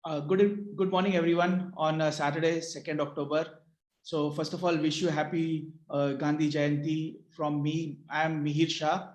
Good morning, everyone, on Saturday, 2nd October. So first of all, wish you happy Gandhi Jayanti from me. I am Mihir Shah,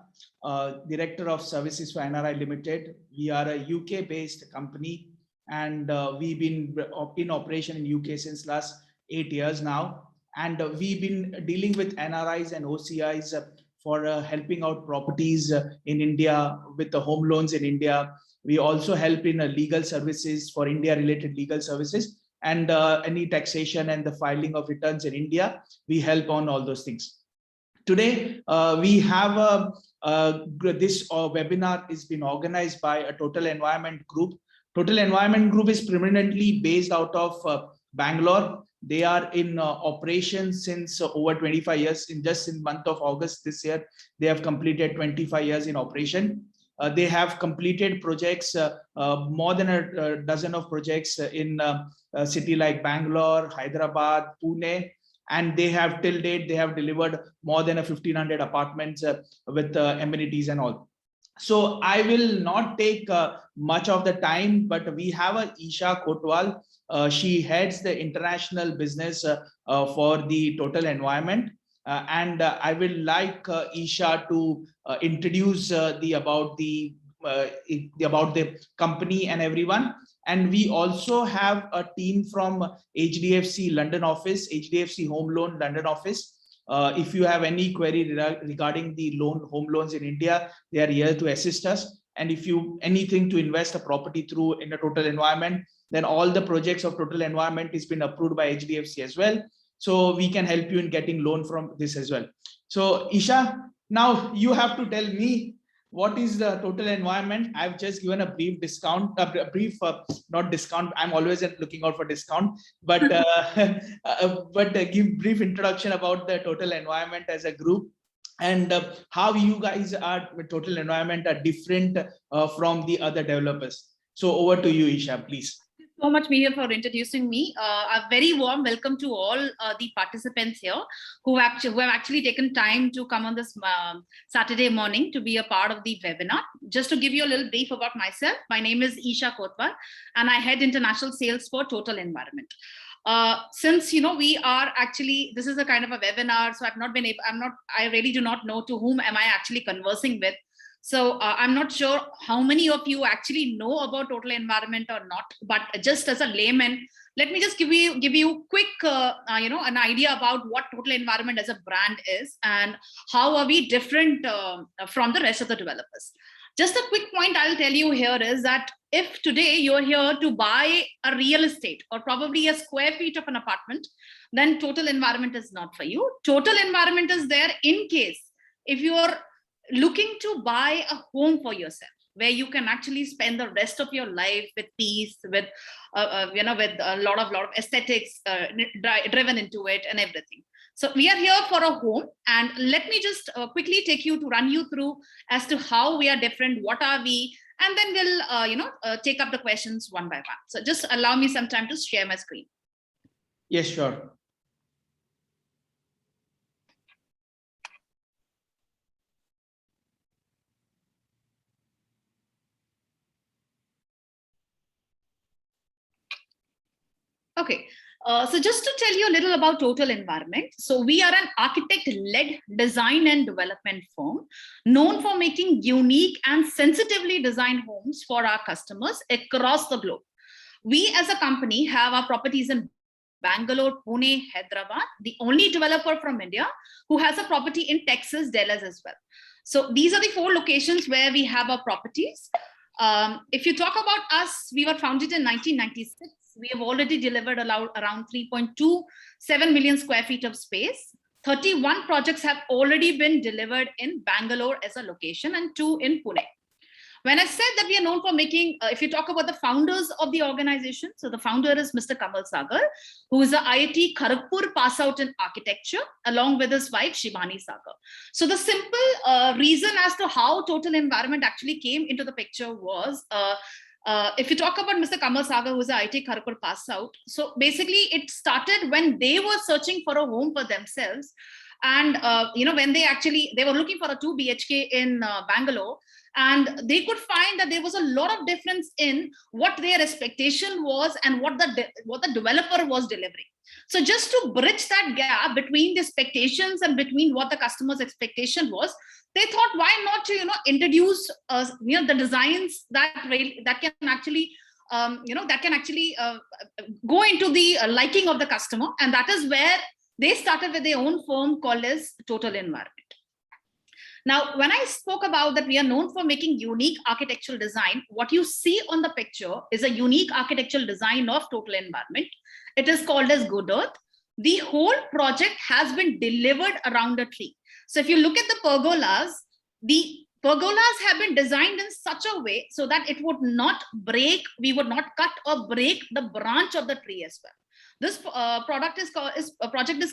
Director of Services for NRI Limited. We are a UK-based company, and we've been in operation in UK since last 8 years now. And we've been dealing with NRIs and OCIs for helping out properties in India with the home loans in India. We also help in legal services for India related legal services, and any taxation and the filing of returns in India. We help on all those things. Today, we have this webinar is been organized by a Total Environment Group. Total Environment Group is predominantly based out of Bangalore. They are in operation since over 25 years. In month of August this year, they have completed 25 years in operation. They have completed projects, more than a dozen of projects in a city like Bangalore, Hyderabad, Pune, and they have till date, they have delivered more than 1,500 apartments with amenities and all. So I will not take much of the time, but we have a Isha Kotwal. She heads the international business for the Total Environment. And I will like Isha to introduce about the company and everyone. And we also have a team from HDFC London office, HDFC Home Loan London office. If you have any query regarding the home loans in India, they are here to assist us. And if you anything to invest a property through in a Total Environment, then all the projects of Total Environment is been approved by HDFC as well. So we can help you in getting loan from this as well. So Isha, now you have to tell me what is the Total Environment. I've just given a brief discount, not discount. I'm always looking out for discount, but give brief introduction about the Total Environment as a group, and how you guys are with Total Environment are different from the other developers. So over to you, Isha, please. So much, Mihir, for introducing me. A very warm welcome to all the participants here who have actually taken time to come on this Saturday morning to be a part of the webinar. Just to give you a little brief about myself, my name is Isha Kotwal, and I head international sales for Total Environment. Since we are actually, this is a kind of a webinar, so I really do not know to whom am I actually conversing with. So I'm not sure how many of you actually know about Total Environment or not, but just as a layman, let me just give you quick, an idea about what Total Environment as a brand is and how are we different from the rest of the developers. Just a quick point I'll tell you here is that if today you're here to buy a real estate or probably a square feet of an apartment, then Total Environment is not for you. Total Environment is there in case if you're looking to buy a home for yourself, where you can actually spend the rest of your life with peace, with with a lot of aesthetics driven into it and everything. So we are here for a home, and let me just quickly run you through as to how we are different, what are we, and then we'll take up the questions one by one. So just allow me some time to share my screen. Yes, sure. Okay, so just to tell you a little about Total Environment. So we are an architect-led design and development firm known for making unique and sensitively designed homes for our customers across the globe. We as a company have our properties in Bangalore, Pune, Hyderabad, the only developer from India who has a property in Texas, Dallas as well. So these are the 4 locations where we have our properties. If you talk about us, we were founded in 1996. We have already delivered around 3.27 million square feet of space. 31 projects have already been delivered in Bangalore as a location and 2 in Pune. When I said that we are known for making, if you talk about the founders of the organization, so the founder is Mr. Kamal Sagar, who is a IIT Kharagpur pass out in architecture, along with his wife, Shivani Sagar. So the simple reason as to how Total Environment actually came into the picture was, if you talk about Mr. Kamal Sagar, who is an IIT Kharagpur pass out, so basically it started when they were searching for a home for themselves. And when they were looking for a 2 BHK in Bangalore, and they could find that there was a lot of difference in what their expectation was and what the developer was delivering. So just to bridge that gap between the expectations and between what the customer's expectation was, they thought, why not to introduce the designs that can actually go into the liking of the customer. And that is where they started with their own firm called as Total Environment. Now, when I spoke about that we are known for making unique architectural design, what you see on the picture is a unique architectural design of Total Environment. It is called as Good Earth. The whole project has been delivered around a tree. So if you look at the pergolas have been designed in such a way so that it would not break, we would not cut or break the branch of the tree as well. This project is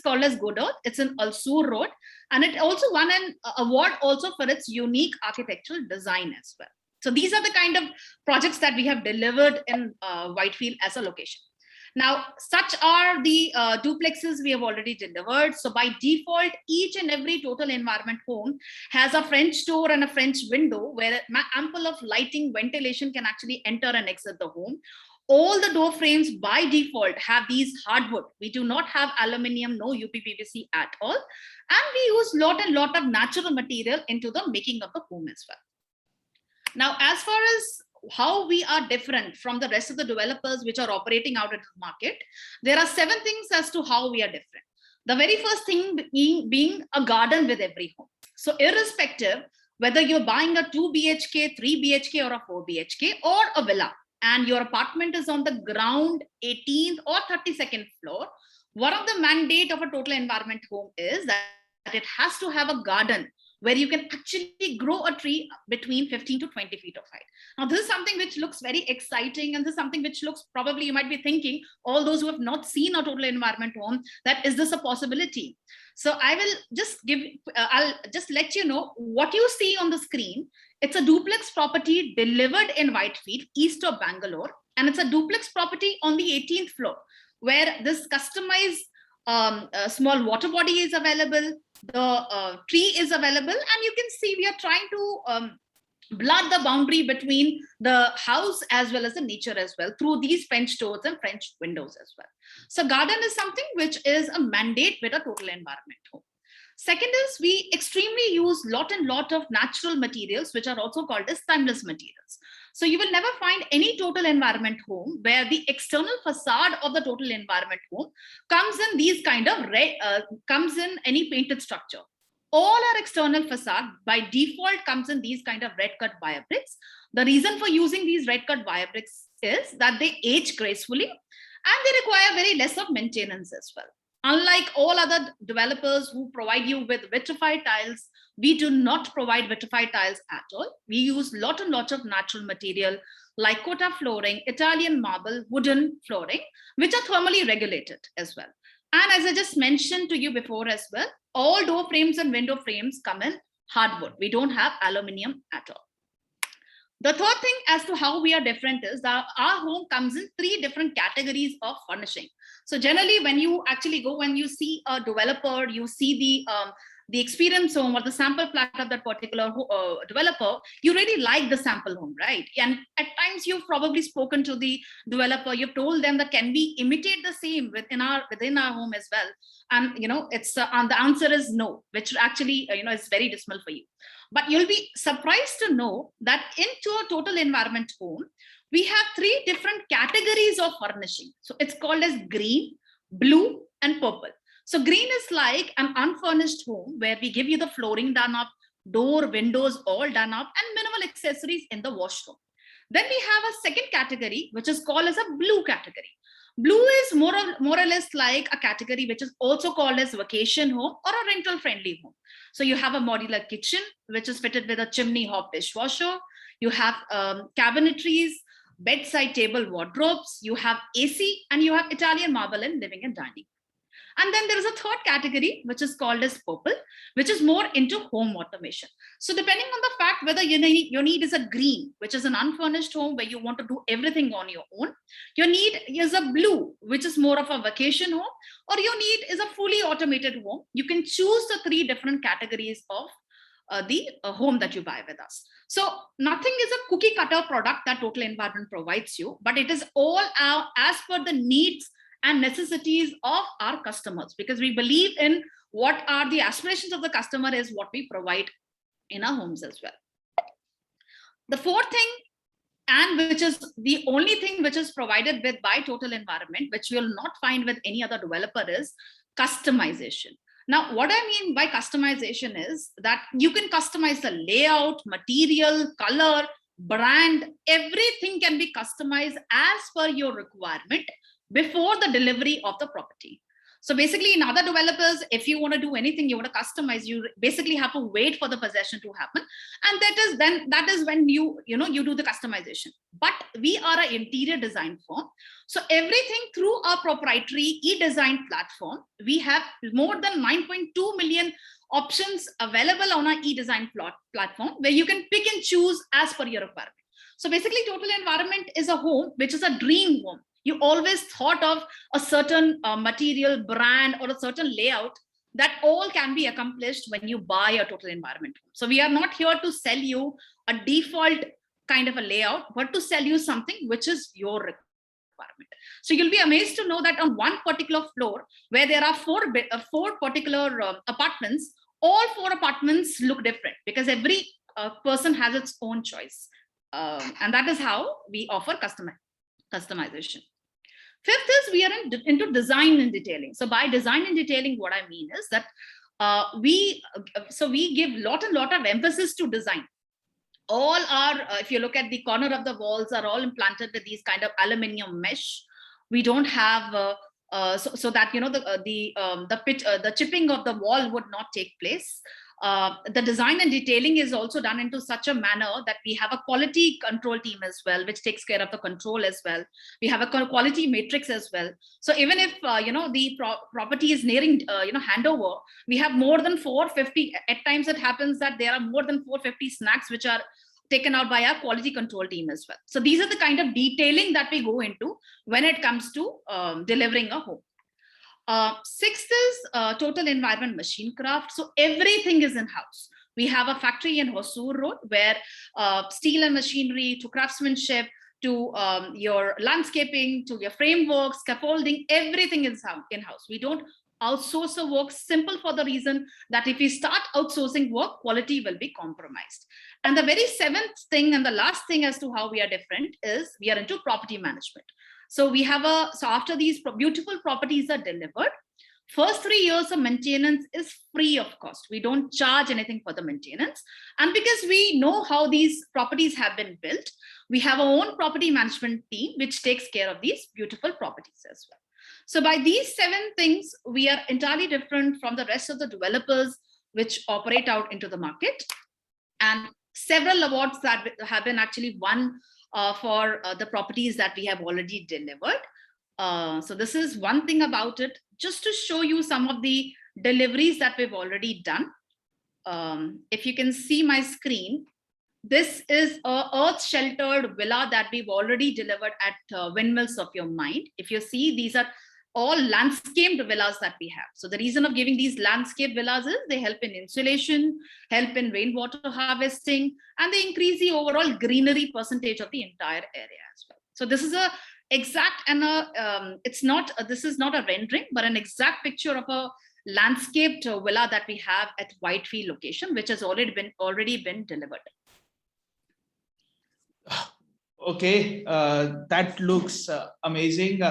called as Good Earth. It's in Alsur Road, and it also won an award also for its unique architectural design as well. So these are the kind of projects that we have delivered in Whitefield as a location. Now, such are the duplexes we have already delivered. So by default, each and every Total Environment home has a French door and a French window where ample of lighting, ventilation can actually enter and exit the home. All the door frames by default have these hardwood. We do not have aluminium, no UPPVC at all. And we use lot of natural material into the making of the home as well. Now, as far as how we are different from the rest of the developers which are operating out in the market, there are 7 things as to how we are different. The very first thing being a garden with every home. So irrespective whether you're buying a 2 BHK, 3 BHK or a 4 BHK or a villa, and your apartment is on the ground 18th or 32nd floor, one of the mandate of a Total Environment home is that it has to have a garden where you can actually grow a tree between 15 to 20 feet of height. Now, this is something which looks very exciting, and this is something which looks, probably you might be thinking, all those who have not seen a Total Environment home, that is this a possibility? So I will just I'll just let you know what you see on the screen. It's a duplex property delivered in Whitefield, east of Bangalore, and it's a duplex property on the 18th floor, where this customized small water body is available, the tree is available, and you can see we are trying to blur the boundary between the house as well as the nature as well through these French doors and French windows as well. So garden is something which is a mandate with a Total Environment home. Second is we extremely use lot of natural materials, which are also called as timeless materials. So you will never find any Total Environment home where the external facade of the Total Environment home comes in these kind of comes in any painted structure. All our external facade by default comes in these kind of red cut wire bricks. The reason for using these red cut wire bricks is that they age gracefully and they require very less of maintenance as well. Unlike all other developers who provide you with vitrified tiles, we do not provide vitrified tiles at all. We use lot of natural material like Kota flooring, Italian marble, wooden flooring, which are thermally regulated as well. And as I just mentioned to you before as well, all door frames and window frames come in hardwood. We don't have aluminium at all. The third thing as to how we are different is that our home comes in 3 different categories of furnishing. So generally, when you actually go, when you see a developer, you see the experience home or the sample flat of that particular developer, you really like the sample home, right? And at times you've probably spoken to the developer, you've told them that can we imitate the same within our home as well? And it's and the answer is no, which actually is very dismal for you. But you'll be surprised to know that into a Total Environment home, we have 3 different categories of furnishing. So it's called as green, blue, and purple. So green is like an unfurnished home where we give you the flooring done up, door, windows all done up, and minimal accessories in the washroom. Then we have a second category, which is called as a blue category. Blue is more or less like a category which is also called as vacation home or a rental friendly home. So you have a modular kitchen, which is fitted with a chimney hob dishwasher. You have cabinetries, bedside table wardrobes, you have AC, and you have Italian marble in living and dining. And then there is a third category, which is called as purple, which is more into home automation. So depending on the fact whether your need is a green, which is an unfurnished home where you want to do everything on your own, your need is a blue, which is more of a vacation home, or your need is a fully automated home. You can choose the three different categories of the home that you buy with us. So nothing is a cookie cutter product that Total Environment provides you, but it is all out as per the needs and necessities of our customers, because we believe in what are the aspirations of the customer is what we provide in our homes as well. The fourth thing, and which is the only thing which is provided with by Total Environment, which you will not find with any other developer, is customization. Now, what I mean by customization is that you can customize the layout, material, color, brand, everything can be customized as per your requirement before the delivery of the property. So basically, in other developers, if you want to do anything, you want to customize, you basically have to wait for the possession to happen, and that is when you do the customization. But we are an interior design firm, so everything through our proprietary e-design platform, we have more than 9.2 million options available on our e-design platform, where you can pick and choose as per your requirement. So basically, Total Environment is a home which is a dream home. You always thought of a certain material, brand, or a certain layout. That all can be accomplished when you buy a Total Environment home. So we are not here to sell you a default kind of a layout, but to sell you something which is your requirement. So you'll be amazed to know that on one particular floor, where there are four particular apartments, all four apartments look different, because every person has its own choice. And that is how we offer customization. Fifth is we are into design and detailing. So by design and detailing, what I mean is that we give lot of emphasis to design. All our, if you look at the corner of the walls, are all implanted with these kind of aluminium mesh. We don't have so that the chipping of the wall would not take place. The design and detailing is also done into such a manner that we have a quality control team as well, which takes care of the control as well. We have a quality matrix as well. So even if the property is nearing handover, we have more than 450. At times it happens that there are more than 450 snacks which are taken out by our quality control team as well. So these are the kind of detailing that we go into when it comes to delivering a home. Sixth is Total Environment Machine Craft. So everything is in-house. We have a factory in Hosur Road where steel and machinery to craftsmanship to your landscaping to your framework, scaffolding, everything is in-house. We don't outsource the work, simple for the reason that if we start outsourcing work, quality will be compromised. And the very seventh thing and the last thing as to how we are different is we are into property management. So we have so after these beautiful properties are delivered, first 3 years of maintenance is free of cost. We don't charge anything for the maintenance. And because we know how these properties have been built, we have our own property management team, which takes care of these beautiful properties as well. So by these 7 things, we are entirely different from the rest of the developers which operate out into the market. And several awards that have been actually won for the properties that we have already delivered. So this is one thing about it, just to show you some of the deliveries that we've already done. If you can see my screen, this is a earth sheltered villa that we've already delivered at Windmills of Your Mind. If you see, these are all landscaped villas that we have. So the reason of giving these landscape villas is they help in insulation, help in rainwater harvesting, and they increase the overall greenery percentage of the entire area as well. So this is a exact and this is not a rendering, but an exact picture of a landscaped villa that we have at Whitefield location, which has already been delivered. Okay, that looks amazing.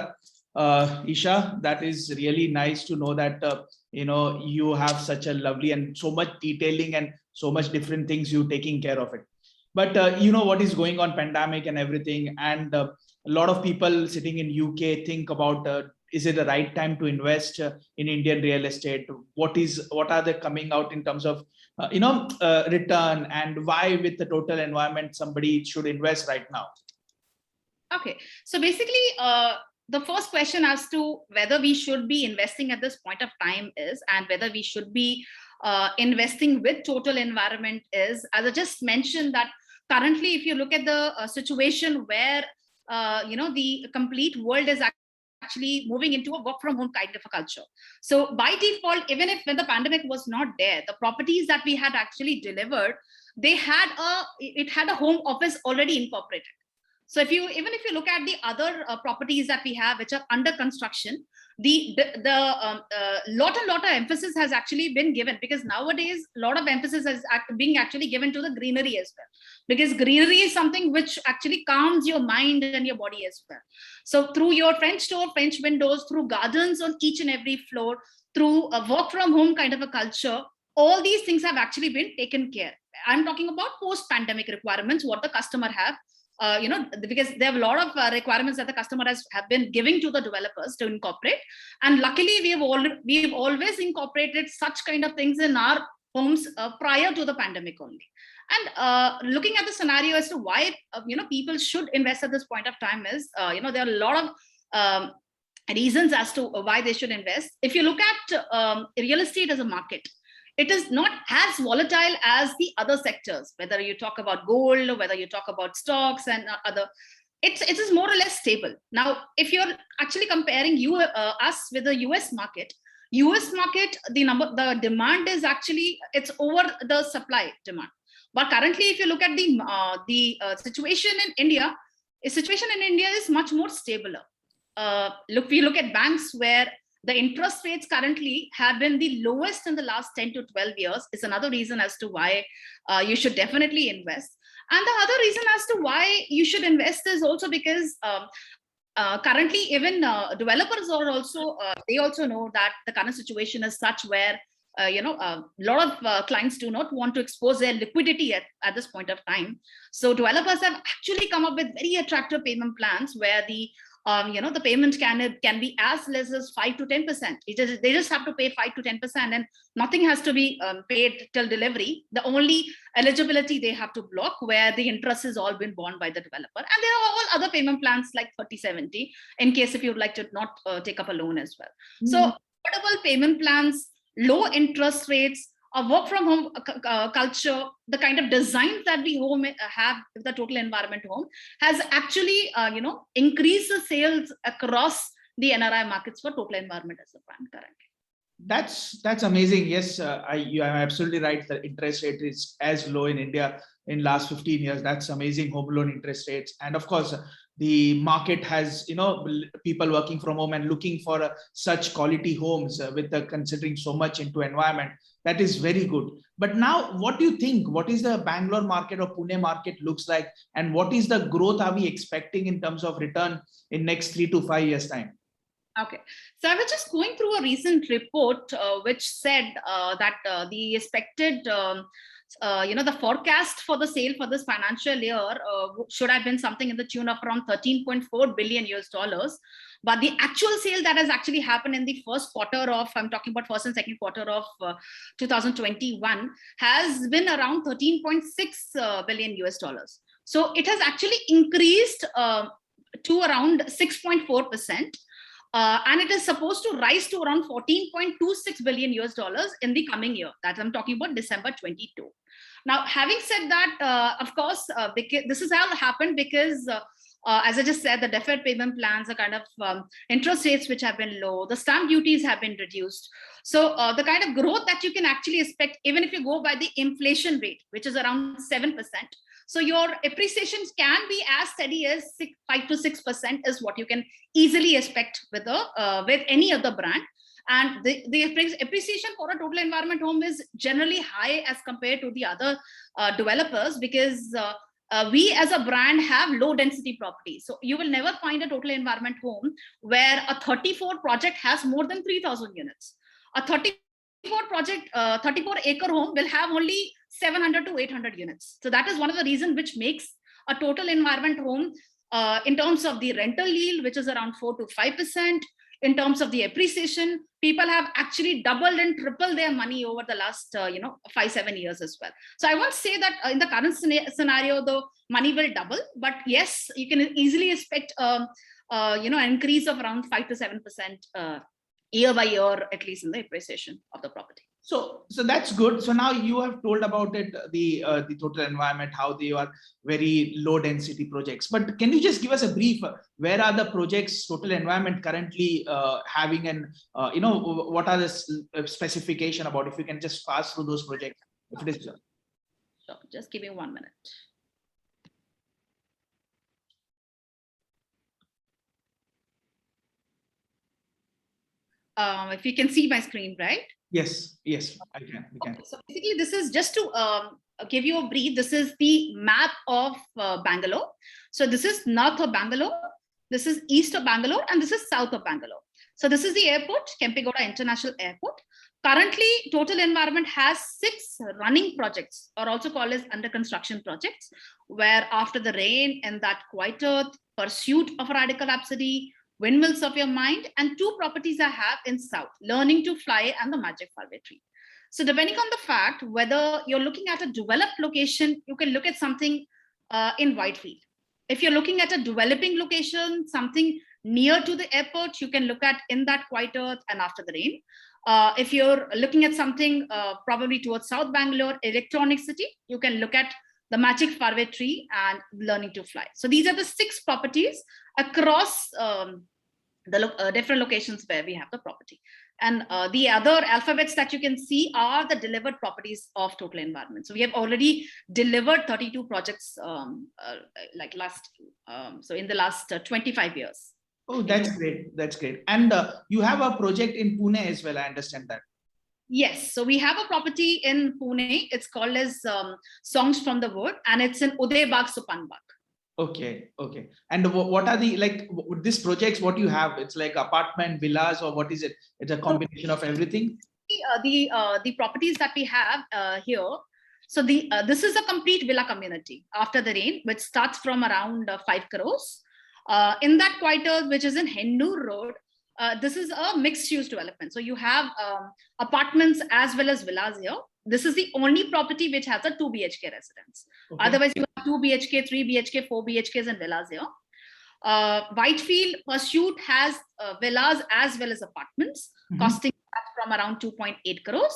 Isha, that is really nice to know that you have such a lovely and so much detailing and so much different things you taking care of it. But what is going on, pandemic and everything, and a lot of people sitting in UK think about is it the right time to invest in Indian real estate? What are they coming out in terms of return, and why with the Total Environment somebody should invest right now? Okay, so basically the first question as to whether we should be investing at this point of time is, and whether we should be investing with total environment is, as I just mentioned, that currently, if you look at the situation where the complete world is actually moving into a work from home kind of a culture. So by default, even if when the pandemic was not there, the properties that we had actually delivered, it had a home office already incorporated. So even if you look at the other properties that we have, which are under construction, the lot of emphasis has actually been given, because nowadays a lot of emphasis is being actually given to the greenery as well, because greenery is something which actually calms your mind and your body as well. So through your French door, French windows, through gardens on each and every floor, through a work from home kind of a culture, all these things have actually been taken care. I'm talking about post-pandemic requirements, what the customer have. Because there are a lot of requirements that the customer have been giving to the developers to incorporate, and luckily we've always incorporated such kind of things in our homes prior to the pandemic only. And looking at the scenario as to why people should invest at this point of time is, there are a lot of reasons as to why they should invest. If you look at real estate as a market, it is not as volatile as the other sectors, whether you talk about gold or whether you talk about stocks and other, it is more or less stable. Now, if you're actually comparing us with the US market, the demand is actually, it's over the supply demand. But currently, if you look at the situation in India, is much more stabler. If you look at banks where the interest rates currently have been the lowest in the last 10 to 12 years, is another reason as to why you should definitely invest. And the other reason as to why you should invest is also because currently even developers are also, they also know that the current situation is such where a lot of clients do not want to expose their liquidity at this point of time. So developers have actually come up with very attractive payment plans where the payment can be as less as 5 to 10%. They just have to pay 5 to 10%, and nothing has to be paid till delivery. The only eligibility they have to block where the interest has all been borne by the developer. And there are all other payment plans like 30/70 in case if you'd like to not take up a loan as well. Mm-hmm. So affordable payment plans, low interest rates, a work from home culture, the kind of designs that we have with the total environment home has actually, increased the sales across the NRI markets for total environment as a brand currently. That's amazing. Yes, you are absolutely right. The interest rate is as low in India in last 15 years. That's amazing. Home loan interest rates. And of course, the market has, people working from home and looking for such quality homes with considering so much into environment. That is very good. But now, what do you think? What is the Bangalore market or Pune market looks like? And what is the growth are we expecting in terms of return in next 3 to 5 years time? Okay, so I was just going through a recent report which said that the expected, the forecast for the sale for this financial year should have been something in the tune of around $13.4 billion US. But the actual sale that has actually happened in the first quarter of, I'm talking about first and second quarter of 2021, has been around $13.6 billion US. So it has actually increased to around 6.4%. And it is supposed to rise to around $14.26 billion US in the coming year. That I'm talking about December 22. Now, having said that, of course, because this has all happened because, as I just said, the deferred payment plans are kind of interest rates which have been low. The stamp duties have been reduced. So the kind of growth that you can actually expect, even if you go by the inflation rate, which is around 7%. So your appreciations can be as steady as 5 to 6% is what you can easily expect with any other brand. And the appreciation for a total environment home is generally high as compared to the other developers, because we as a brand have low density properties. So you will never find a total environment home where a 34 project has more than 3,000 units. A 34 acre home will have only 700 to 800 units. So that is one of the reasons which makes a total environment home in terms of the rental yield, which is around 4 to 5%. In terms of the appreciation, people have actually doubled and tripled their money over the last 5-7 years as well. So I won't say that in the current scenario the money will double, but yes, you can easily expect an increase of around 5 to 7% year by year, at least in the appreciation of the property. So that's good. So now you have told about it, the total environment, how they are very low density projects. But can you just give us a brief? Where are the projects total environment currently having, and what are the specification about? If you can just pass through those projects, if it is. So just give me 1 minute. If you can see my screen, right? Yes, I can. We can. Okay, so basically, this is just to give you a brief. This is the map of Bangalore. So this is north of Bangalore, this is east of Bangalore, and this is south of Bangalore. So this is the airport, Kempegowda International Airport. Currently, Total Environment has 6 running projects, or also called as under construction projects, where After the Rain and That Quiet Earth, Pursuit of a Radical Rhapsody, Windmills of Your Mind, and 2 properties I have in South, Learning to Fly and the Magic Farway Tree. So depending on the fact, whether you're looking at a developed location, you can look at something in Whitefield. If you're looking at a developing location, something near to the airport, you can look at In That Quiet Earth and After the Rain. If you're looking at something probably towards South Bangalore, Electronic City, you can look at the Magic Farway Tree and Learning to Fly. So these are the 6 properties across the different locations where we have the property. And the other alphabets that you can see are the delivered properties of Total Environment. So we have already delivered 32 projects in the last 25 years. Oh, that's great. That's great. And you have a project in Pune as well. I understand that. Yes, so we have a property in Pune. It's called as Songs from the Wood, and it's in Uday Bagh, Supan Bagh. Okay. And what are the these projects? What you have? It's like apartment, villas, or what is it? It's a combination of everything. The properties that we have here. So this is a complete villa community, After the Rain, which starts from around 5 crores. In That Quiet Earth, which is in Hennur Road, this is a mixed-use development. So you have apartments as well as villas here. This is the only property which has a 2 BHK residence. Okay. Otherwise, you have 2 BHK, 3 BHK, 4 BHKs and villas here. Whitefield Pursuit has villas as well as apartments, costing from around 2.8 crores.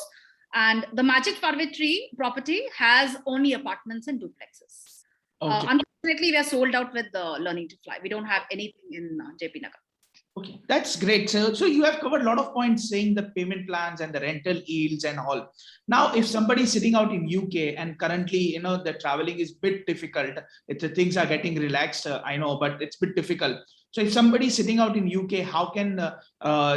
And the Magic Farway Tree property has only apartments and duplexes. Okay. Unfortunately, we are sold out with the Learning to Fly. We don't have anything in JP Nagar. Okay, that's great. So you have covered a lot of points saying the payment plans and the rental yields and all. Now, if somebody is sitting out in UK and currently, the traveling is a bit difficult, things are getting relaxed, I know, but it's a bit difficult. So if somebody is sitting out in UK, how can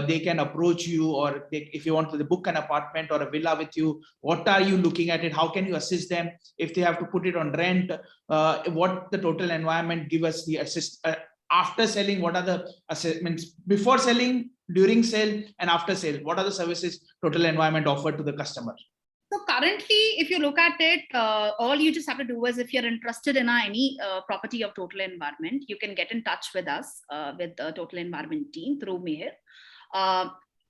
they can approach you, or if you want to book an apartment or a villa with you, what are you looking at it? How can you assist them if they have to put it on rent? What the Total Environment give us the assist after selling? What are the assessments before selling, during sale, and after sale? What are the services Total Environment offered to the customer? So currently, if you look at it, all you just have to do is, if you're interested in any property of Total Environment, you can get in touch with us, with the Total Environment team through Mihir.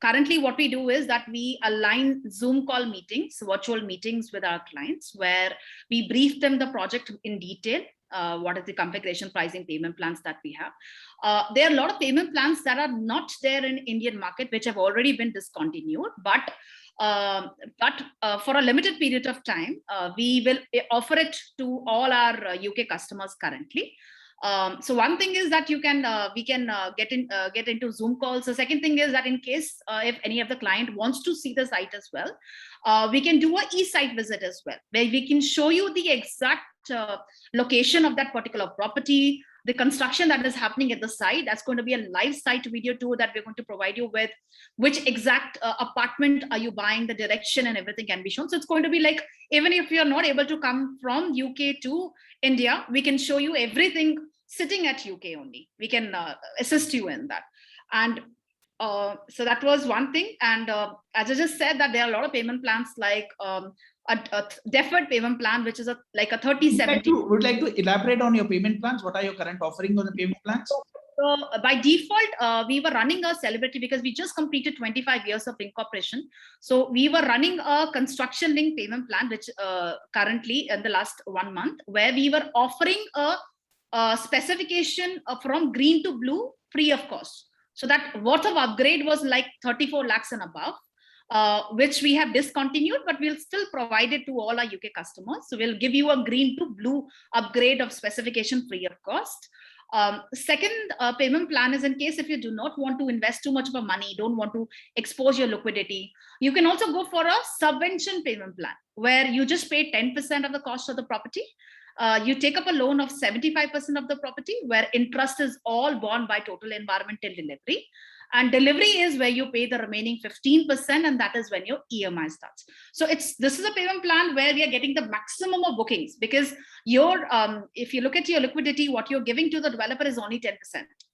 Currently, what we do is that we align Zoom call meetings, virtual meetings with our clients, where we brief them the project in detail. What is the configuration, pricing, payment plans that we have. There are a lot of payment plans that are not there in Indian market, which have already been discontinued, but for a limited period of time, we will offer it to all our UK customers currently. So one thing is that we can get into Zoom calls. The second thing is that in case if any of the client wants to see the site as well, we can do a e-site visit as well, where we can show you the exact location of that particular property, the construction that is happening at the site. That's going to be a live site video tour that we're going to provide you with, which exact apartment are you buying, the direction and everything can be shown. So it's going to be like, even if you're not able to come from UK to India, we can show you everything sitting at UK only. We can assist you in that. And so that was one thing. And as I just said, that there are a lot of payment plans, like a deferred payment plan, which is like a 30/70. Would like to elaborate on your payment plans? What are your current offerings on the payment plans? So by default, we were running a celebrity, because we just completed 25 years of incorporation. So we were running a construction linked payment plan, which currently in the last 1 month, where we were offering a specification from green to blue free of cost. So that worth of upgrade was like 34 lakhs and above, which we have discontinued, but we'll still provide it to all our UK customers. So we'll give you a green to blue upgrade of specification free of cost. Second payment plan is in case if you do not want to invest too much of a money, don't want to expose your liquidity, you can also go for a subvention payment plan where you just pay 10% of the cost of the property. You take up a loan of 75% of the property where interest is all borne by Total Environment till delivery. And delivery is where you pay the remaining 15%, and that is when your EMI starts. So this is a payment plan where we are getting the maximum of bookings, because if you look at your liquidity, what you're giving to the developer is only 10%,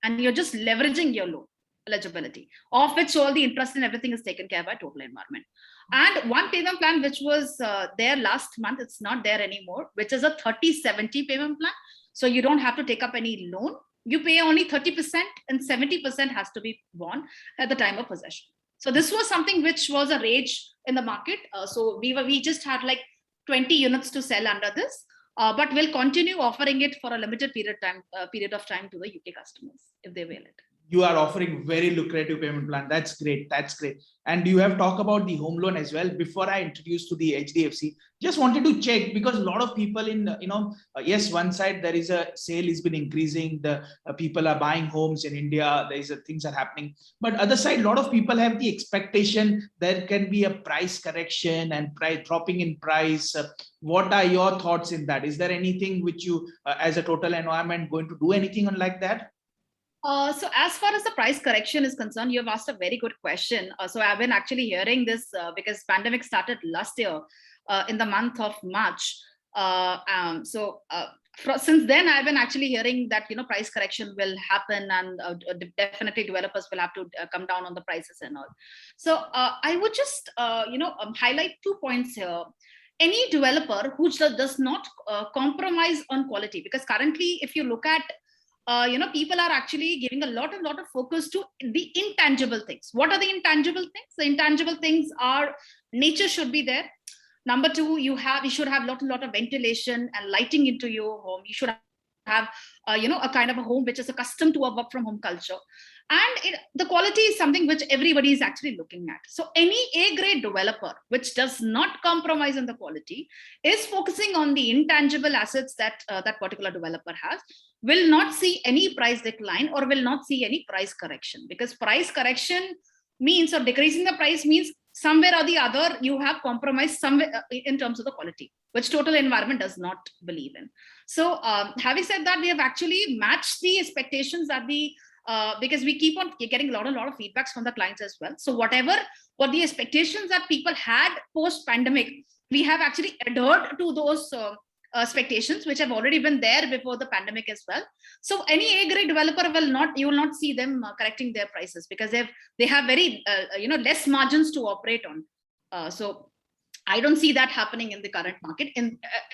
and you're just leveraging your loan eligibility, of which all the interest and everything is taken care by Total Environment. And one payment plan which was there last month, it's not there anymore, which is a 30-70 payment plan. So you don't have to take up any loan. You pay only 30% and 70% has to be borne at the time of possession. So this was something which was a rage in the market. So we just had like 20 units to sell under this, but we'll continue offering it for a limited period of time to the UK customers if they will it. You are offering very lucrative payment plan. That's great. That's great. And you have talked about the home loan as well. Before I introduce to the HDFC, just wanted to check, because a lot of people in, yes, one side there is a sale has been increasing. The people are buying homes in India. There is things are happening. But other side, a lot of people have the expectation there can be a price correction and price dropping in price. What are your thoughts in that? Is there anything which you, as a Total Environment, going to do anything on like that? So as far as the price correction is concerned, you have asked a very good question. So I've been actually hearing this because pandemic started last year in the month of March. Since then, I've been actually hearing that, price correction will happen, and definitely developers will have to come down on the prices and all. So I would just, highlight 2 points here. Any developer who does not compromise on quality, because currently, if you look at people are actually giving a lot of focus to the intangible things. What are the intangible things? The intangible things are nature should be there. Number two, you should have lot of ventilation and lighting into your home. You should have a kind of a home which is accustomed to a work from home culture. And the quality is something which everybody is actually looking at. So any A-grade developer which does not compromise on the quality is focusing on the intangible assets that that particular developer has, will not see any price decline or will not see any price correction, because price correction means, or decreasing the price means, somewhere or the other you have compromised somewhere in terms of the quality, which Total Environment does not believe in. So having said that, we have actually matched the expectations that because we keep on getting a lot of feedbacks from the clients as well. So what the expectations that people had post pandemic, we have actually adhered to those expectations which have already been there before the pandemic as well. So any A-grade developer you will not see them correcting their prices, because they have very less margins to operate on. So I don't see that happening in the current market.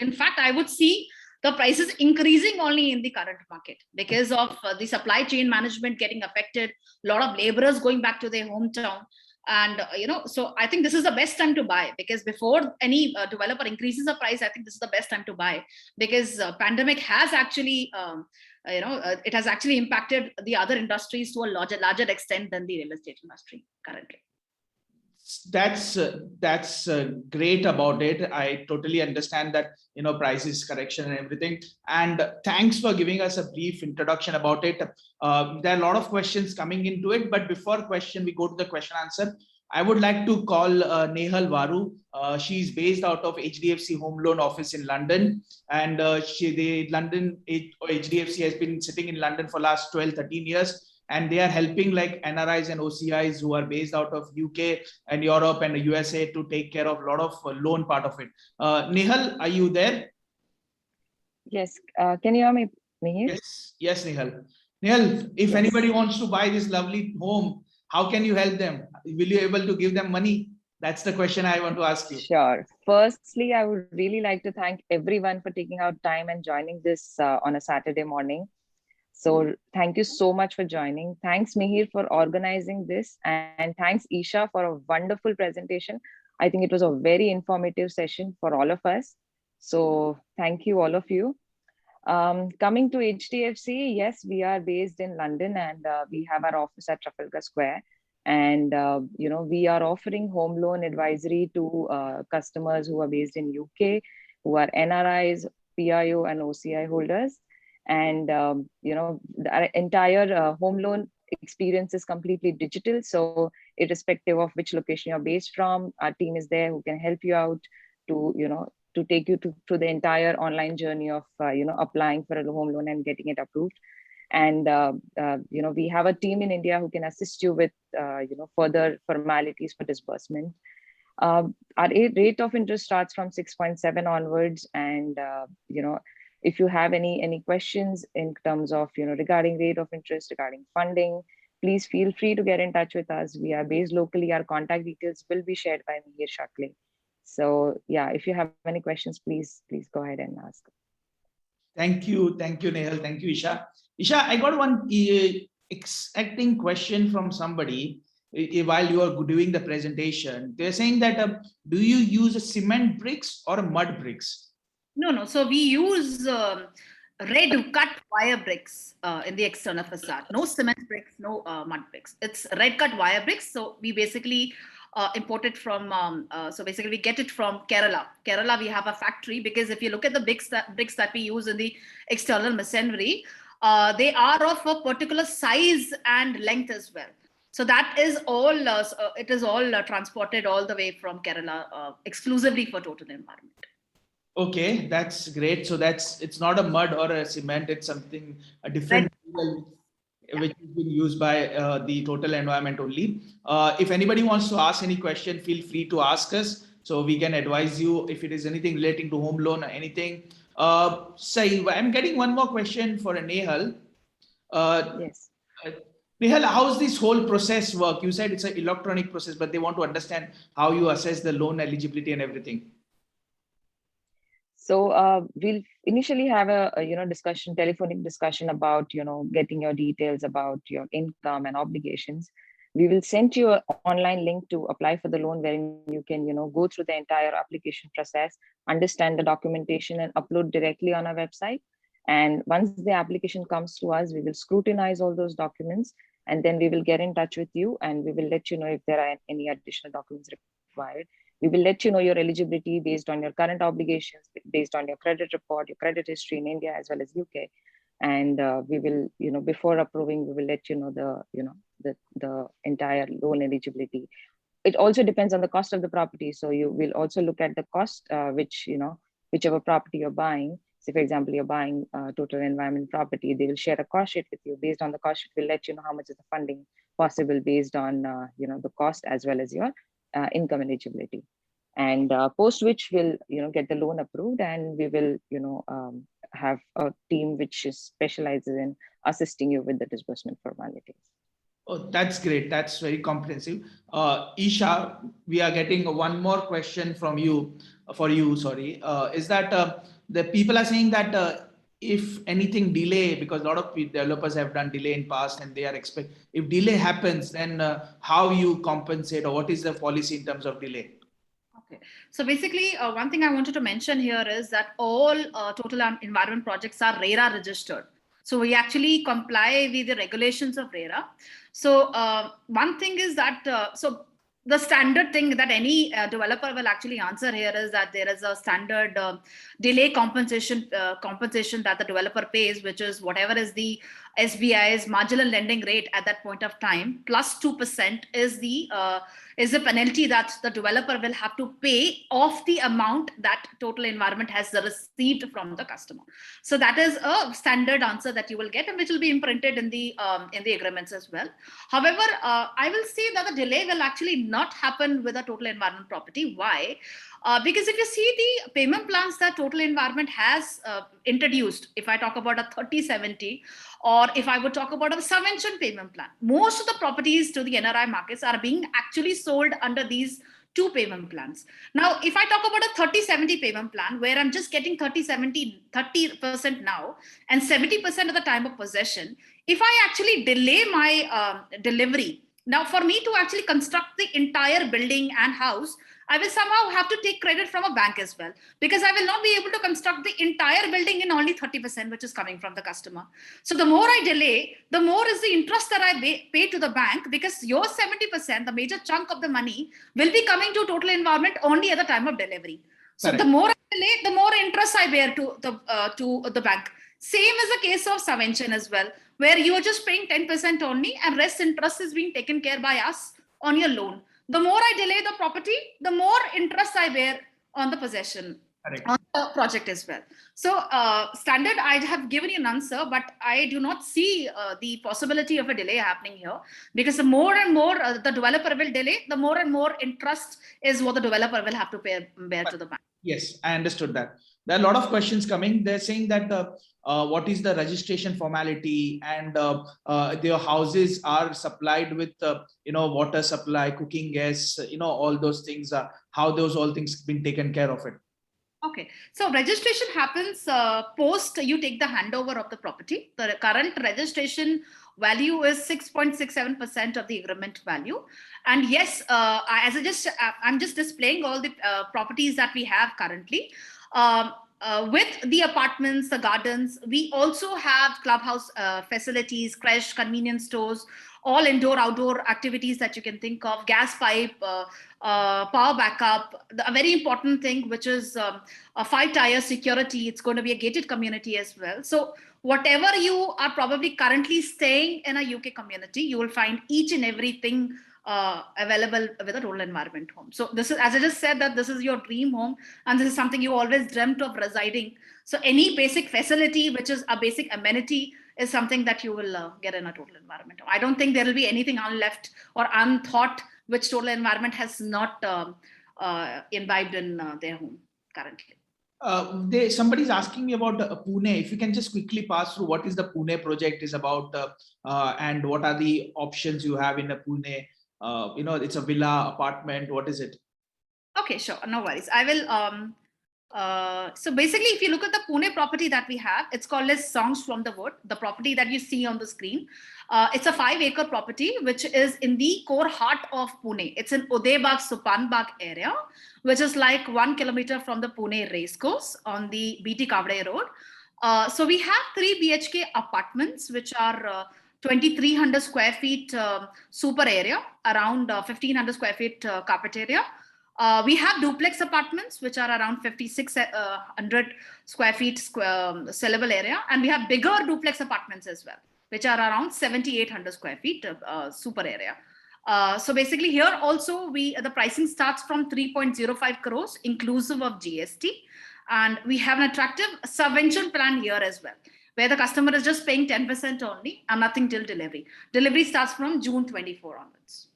In fact, I would see the prices increasing only in the current market because of the supply chain management getting affected, a lot of laborers going back to their hometown. And so I think this is the best time to buy, because before any developer increases the price, I think this is the best time to buy, because pandemic has actually it has actually impacted the other industries to a larger extent than the real estate industry currently. That's great about it. I totally understand that prices correction and everything, and thanks for giving us a brief introduction about it. There are a lot of questions coming into it, but before we go to the question answer, I would like to call Nehal Varu. She's based out of HDFC Home Loan Office in London, and the London HDFC has been sitting in London for last 12-13 years. And they are helping like NRIs and OCIs who are based out of UK and Europe and the USA to take care of a lot of loan part of it. Nehal, are you there? Yes. Can you hear me, Mihir? Yes, Nehal. Nehal, if anybody wants to buy this lovely home, how can you help them? Will you able to give them money? That's the question I want to ask you. Sure. Firstly, I would really like to thank everyone for taking out time and joining this on a Saturday morning. So thank you so much for joining. Thanks, Mihir, for organizing this. And thanks, Isha, for a wonderful presentation. I think it was a very informative session for all of us. So thank you, all of you. Coming to HDFC, yes, we are based in London, and we have our office at Trafalgar Square. And we are offering home loan advisory to customers who are based in UK, who are NRIs, PIO, and OCI holders. And our entire home loan experience is completely digital. So irrespective of which location you're based from, our team is there who can help you out to take you through the entire online journey of applying for a home loan and getting it approved. And we have a team in India who can assist you with further formalities for disbursement. Our rate of interest starts from 6.7 onwards, and if you have any questions in terms of regarding rate of interest, regarding funding, please feel free to get in touch with us. We are based locally. Our contact details will be shared by Mihir Shakle. So yeah, if you have any questions, please go ahead and ask. Thank you, Nehal. Thank you, Isha. Isha, I got one exacting question from somebody while you are doing the presentation. They're saying that do you use cement bricks or mud bricks? No. So we use red cut wire bricks in the external facade. No cement bricks, no mud bricks. It's red cut wire bricks. So we basically import it from, so basically we get it from Kerala. Kerala, we have a factory, because if you look at the bricks that we use in the external masonry, they are of a particular size and length as well. So that is all, it is all transported all the way from Kerala exclusively for Total Environment. Okay, that's great. So it's not a mud or a cement, it's something a different material which is being used by the Total Environment only. If anybody wants to ask any question, feel free to ask us, so we can advise you if it is anything relating to home loan or anything. Say, I'm getting one more question for Nehal. Yes. Nehal, how's this whole process work? You said it's an electronic process, but they want to understand how you assess the loan eligibility and everything. So we'll initially have a telephonic discussion about getting your details about your income and obligations. We will send you an online link to apply for the loan, wherein you can go through the entire application process, understand the documentation, and upload directly on our website. And once the application comes to us, we will scrutinize all those documents, and then we will get in touch with you, and we will let you know if there are any additional documents required. We will let you know your eligibility based on your current obligations, based on your credit report, your credit history in India as well as UK. And we will, before approving, we will let you know the entire loan eligibility. It also depends on the cost of the property. So you will also look at the cost, whichever property you're buying. So for example, you're buying Total Environment property, they will share a cost sheet with you. Based on the cost sheet, we'll let you know how much is the funding possible based on the cost as well as your income eligibility. And post which we'll get the loan approved, and we will have a team which specializes in assisting you with the disbursement formalities. Oh, that's great. That's very comprehensive. Isha, we are getting one more question from you. Is that the people are saying that if anything delay, because a lot of developers have done delay in past, and they are if delay happens, then how you compensate, or what is the policy in terms of delay? Okay, so basically one thing I wanted to mention here is that all Total Environment projects are RERA registered. So we actually comply with the regulations of RERA. So one thing is that, so the standard thing that any developer will actually answer here is that there is a standard delay compensation that the developer pays, which is whatever is the SBI's marginal lending rate at that point of time, plus 2% is the penalty that the developer will have to pay of the amount that Total Environment has received from the customer. So that is a standard answer that you will get, and which will be imprinted in the agreements as well. However, I will say that the delay will actually not happen with a Total Environment property. Why? Because if you see the payment plans that Total Environment has introduced, if I talk about a 30/70, or if I would talk about a subvention payment plan, most of the properties to the NRI markets are being actually sold under these two payment plans. Now, if I talk about a 30/70 payment plan, where I'm just getting 30% now and 70% of the time of possession, if I actually delay my delivery, now for me to actually construct the entire building and house, I will somehow have to take credit from a bank as well, because I will not be able to construct the entire building in only 30%, which is coming from the customer. So the more I delay, the more is the interest that I pay to the bank, because your 70%, the major chunk of the money, will be coming to total environment only at the time of delivery. So Correct. the more I delay, the more interest I bear to the bank. Same is the case of subvention as well, where you are just paying 10% only, and rest interest is being taken care by us on your loan. The more I delay the property, the more interest I bear on the possession, Correct. on the project as well. So standard, I have given you an answer, but I do not see the possibility of a delay happening here, because the more and more the developer will delay, the more and more interest is what the developer will have to bear to the bank. Yes, I understood that. There are a lot of questions coming. They're saying that what is the registration formality, and their houses are supplied with water supply, cooking gas, all those things. How those all things been taken care of it? Okay, so registration happens post you take the handover of the property. The current registration value is 6.67% of the agreement value. And yes, I'm just displaying all the properties that we have currently. With the apartments, the gardens, we also have clubhouse facilities, creche, convenience stores, all indoor, outdoor activities that you can think of, gas pipe, power backup, a very important thing, which is a 5-tier security. It's going to be a gated community as well. So whatever you are probably currently staying in a UK community, you will find each and everything available with a rural environment home. So this is, as I just said, that this is your dream home, and this is something you always dreamt of residing. So any basic facility, which is a basic amenity, is something that you will get in a total environment home. I don't think there will be anything unleft or unthought which total environment has not imbibed in their home currently. Somebody's asking me about Pune. If you can just quickly pass through what is the Pune project is about, and what are the options you have in the Pune? It's a villa, apartment. What is it? Okay, sure. No worries. I will. So basically, if you look at the Pune property that we have, it's called as Songs from the Wood, the property that you see on the screen. It's a 5-acre property, which is in the core heart of Pune. It's in Udaybagh, Supanbagh area, which is like 1 kilometer from the Pune racecourse on the BT Kavade Road. So we have 3 BHK apartments, which are 2,300 square feet super area, around 1,500 square feet carpet area. We have duplex apartments, which are around 5,600 square feet sellable area. And we have bigger duplex apartments as well, which are around 7,800 square feet super area. So basically here also, the pricing starts from 3.05 crores, inclusive of GST. And we have an attractive subvention plan here as well, where the customer is just paying 10% only and nothing till delivery. Delivery starts from June 24 onwards.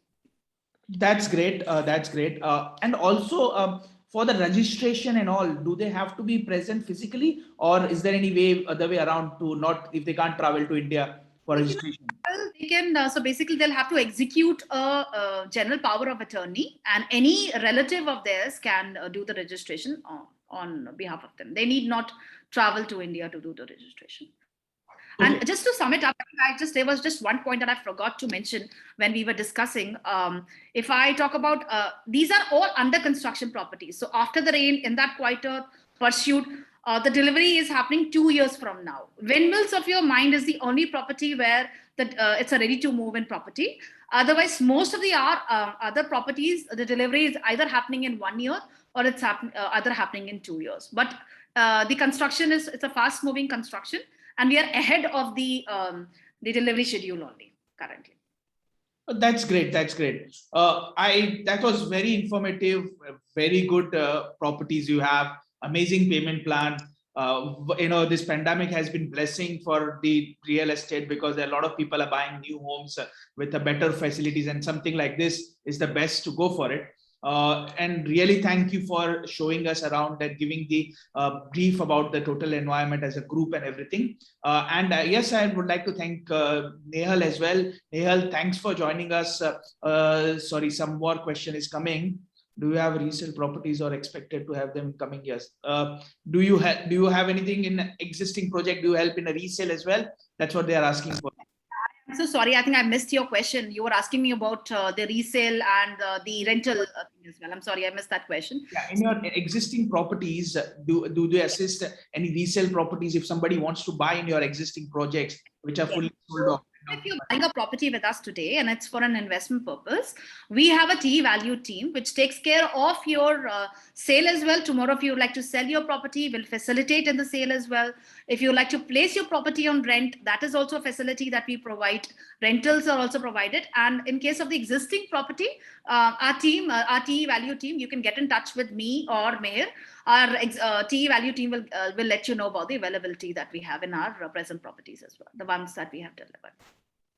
That's great. That's great. And also for the registration and all, do they have to be present physically, or is there any way, other way around, to not, if they can't travel to India for registration? Well, they can. So basically, they'll have to execute a general power of attorney, and any relative of theirs can do the registration on behalf of them. They need not travel to India to do the registration. Okay. And just to sum it up, there was just one point that I forgot to mention when we were discussing. If I talk about, these are all under construction properties. So after the rain, in that quieter pursuit, the delivery is happening 2 years from now. Windmills of Your Mind is the only property where it's a ready to move in property. Otherwise, most of the other properties, the delivery is either happening in 1 year or it's either happening in 2 years. But the construction it's a fast moving construction. And we are ahead of the delivery schedule only currently. That's great. That's great. That was very informative. Very good properties you have. Amazing payment plan. This pandemic has been blessing for the real estate, because there are a lot of people are buying new homes with a better facilities, and something like this is the best to go for it. And really thank you for showing us around and giving the brief about the total environment as a group and everything. Yes, I would like to thank Nehal as well. Nehal, thanks for joining us. Sorry, some more question is coming. Do you have resale properties or expected to have them coming years? Do you have anything in existing project? Do you help in a resale as well? That's what they are asking for. so sorry. I think I missed your question. You were asking me about the resale and the rental thing as well. I'm sorry, I missed that question. Yeah, in your existing properties, do they assist any resale properties if somebody wants to buy in your existing projects which are fully sold off? If you're buying a property with us today and it's for an investment purpose, we have a TE value team which takes care of your sale as well. Tomorrow, if you would like to sell your property, we'll facilitate in the sale as well. If you like to place your property on rent, that is also a facility that we provide. Rentals are also provided. And in case of the existing property, our team, our TE value team, you can get in touch with me or Meher. Our TE value team will let you know about the availability that we have in our present properties as well, the ones that we have delivered.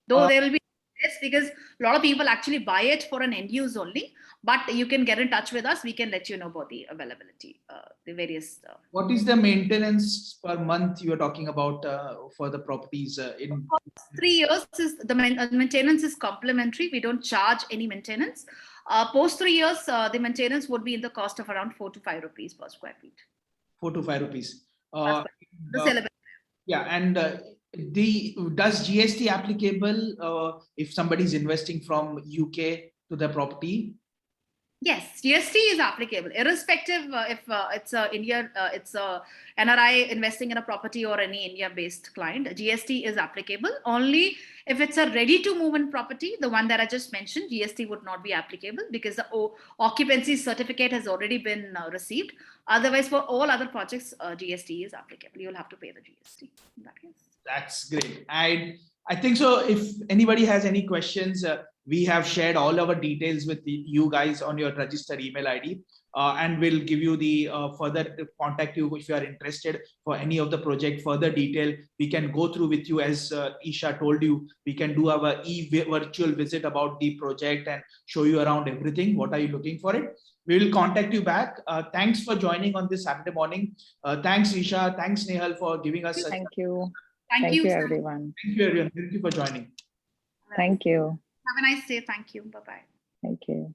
Though there will be less because a lot of people actually buy it for an end use only, but you can get in touch with us. We can let you know about the availability, the various. What is the maintenance per month you are talking about for the properties in 3 years is the maintenance is complimentary. We don't charge any maintenance. Post 3 years, the maintenance would be in the cost of around 4 to 5 rupees per square feet. 4 to 5 rupees? The sellable. Yeah, and does GST applicable if somebody is investing from UK to the property? Yes, GST is applicable, irrespective if it's a India, it's a NRI investing in a property or any India-based client. GST is applicable. Only if it's a ready-to-move-in property, the one that I just mentioned, GST would not be applicable because the occupancy certificate has already been received. Otherwise, for all other projects, GST is applicable. You'll have to pay the GST in that case. That's great. I think so. If anybody has any questions, we have shared all our details with you guys on your registered email ID, and we'll give you the further contact you if you are interested for any of the project. Further detail we can go through with you. As Isha told you, we can do our virtual visit about the project and show you around everything. What are you looking for it? We will contact you back. Thanks for joining on this Saturday morning. Thanks Isha. Thanks Nehal for giving us. Thank you. Thank you, everyone. Thank you everyone. Thank you for joining. Thank you. Have a nice day. Thank you. Bye-bye. Thank you.